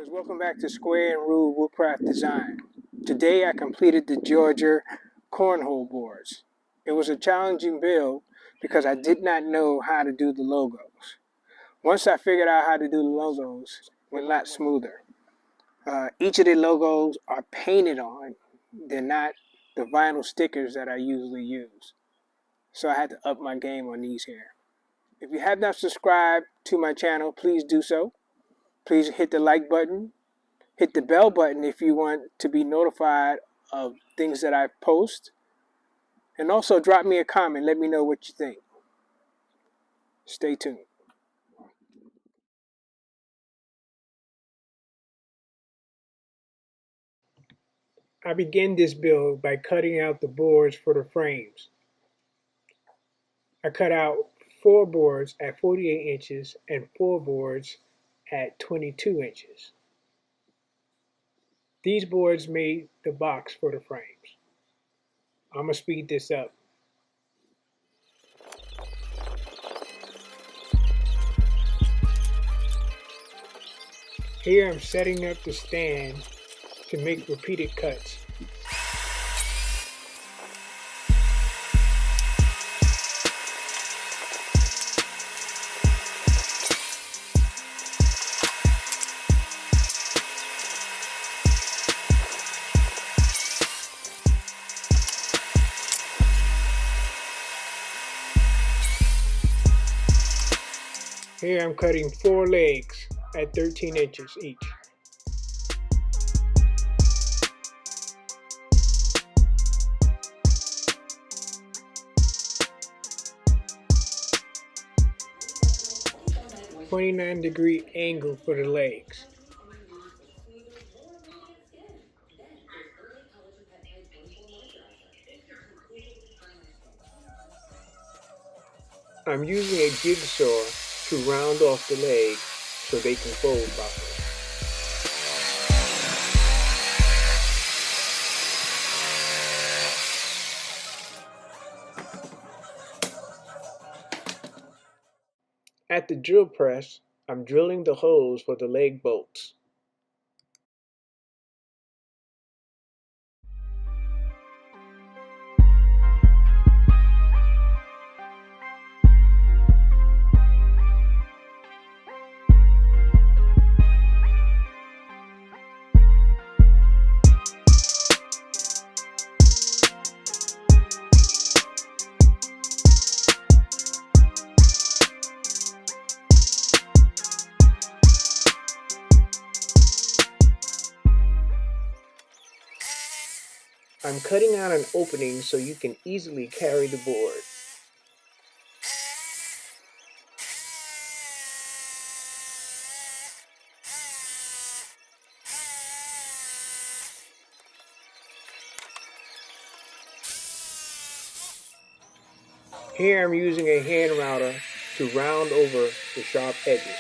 Welcome back to Square and Rude Woodcraft Design. Today I completed the Georgia cornhole boards. It was a challenging build because I did not know how to do the logos. Once I figured out how to do the logos, it went a lot smoother. Each of the logos are painted on. They're not the vinyl stickers that I usually use. So I had to up my game on these here. If you have not subscribed to my channel, please do so. Please hit the like button. Hit the bell button if you want to be notified of things that I post. And also drop me a comment. Let me know what you think. Stay tuned. I begin this build by cutting out the boards for the frames. I cut out 4 boards at 48 inches and 4 boards at 22 inches. These boards made the box for the frames. I'm going to speed this up. Here I'm setting up the stand to make repeated cuts. Here I'm cutting 4 legs at 13 inches each. .29-degree angle for the legs. I'm using a jigsaw to round off the legs so they can fold properly. At the drill press, I'm drilling the holes for the leg bolts. I'm cutting out an opening so you can easily carry the board. Here I'm using a hand router to round over the sharp edges.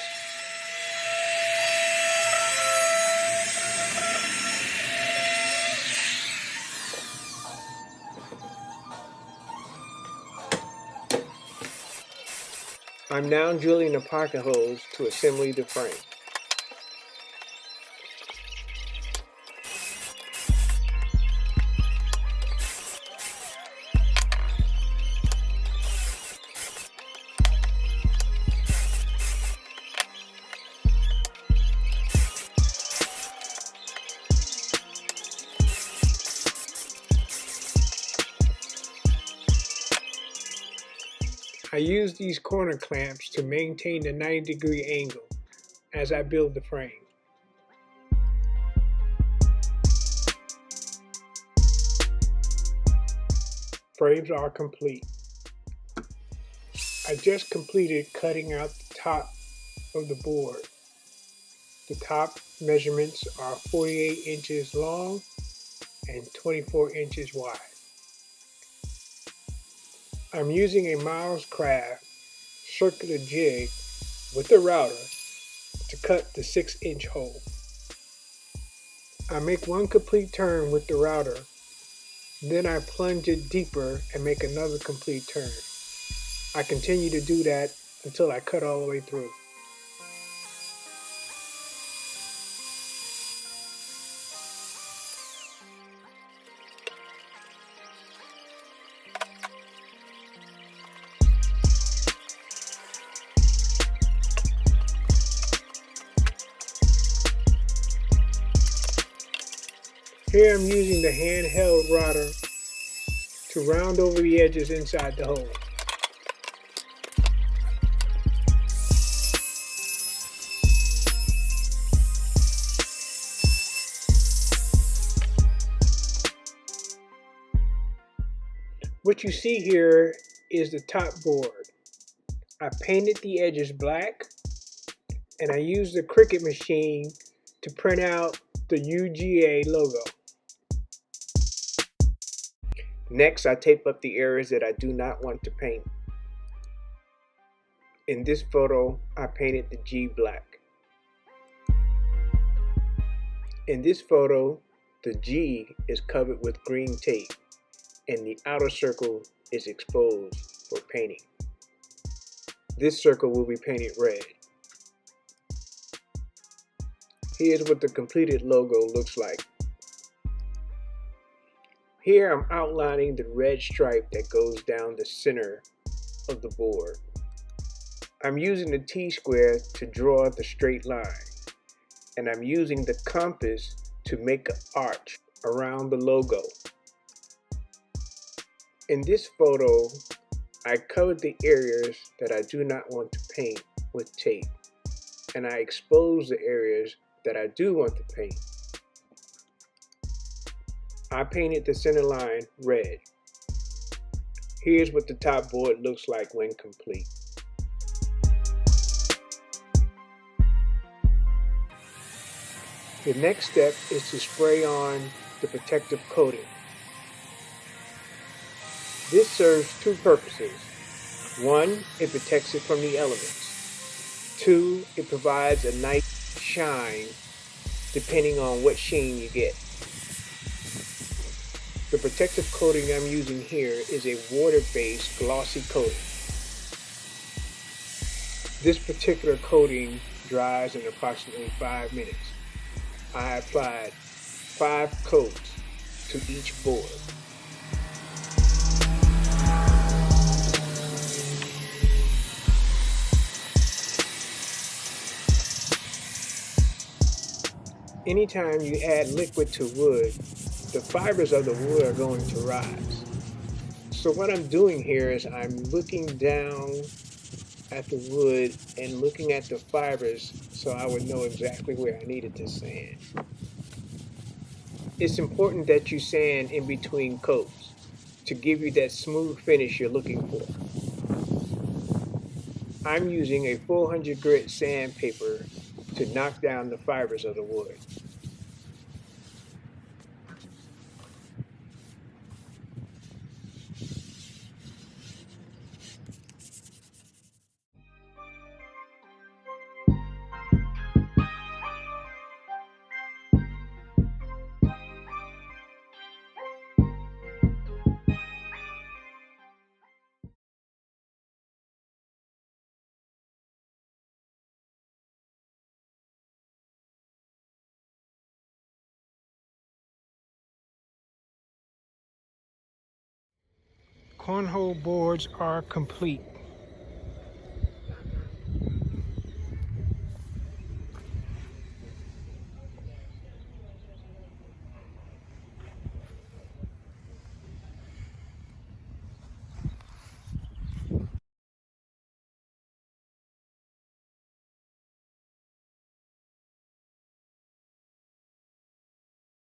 I'm now drilling the pocket holes to assemble the frame. I use these corner clamps to maintain the 90-degree angle as I build the frame. Frames are complete. I just completed cutting out the top of the board. The top measurements are 48 inches long and 24 inches wide. I'm using a Woodcraft circular jig with a router to cut the 6-inch hole. I make one complete turn with the router, then I plunge it deeper and make another complete turn. I continue to do that until I cut all the way through. Here I'm using the handheld router to round over the edges inside the hole. What you see here is the top board. I painted the edges black, and I used the Cricut machine to print out the UGA logo. Next, I tape up the areas that I do not want to paint. In this photo, I painted the G black. In this photo, the G is covered with green tape, and the outer circle is exposed for painting. This circle will be painted red. Here's what the completed logo looks like. Here I'm outlining the red stripe that goes down the center of the board. I'm using the T-square to draw the straight line, and I'm using the compass to make an arch around the logo. In this photo, I covered the areas that I do not want to paint with tape, and I exposed the areas that I do want to paint. I painted the center line red. Here's what the top board looks like when complete. The next step is to spray on the protective coating. This serves two purposes. One, it protects it from the elements. Two, it provides a nice shine depending on what sheen you get. The protective coating I'm using here is a water-based glossy coating. This particular coating dries in approximately 5 minutes. I applied 5 coats to each board. Anytime you add liquid to wood, the fibers of the wood are going to rise. So what I'm doing here is I'm looking down at the wood and looking at the fibers so I would know exactly where I needed to sand. It's important that you sand in between coats to give you that smooth finish you're looking for. I'm using a 400 grit sandpaper to knock down the fibers of the wood. Cornhole boards are complete.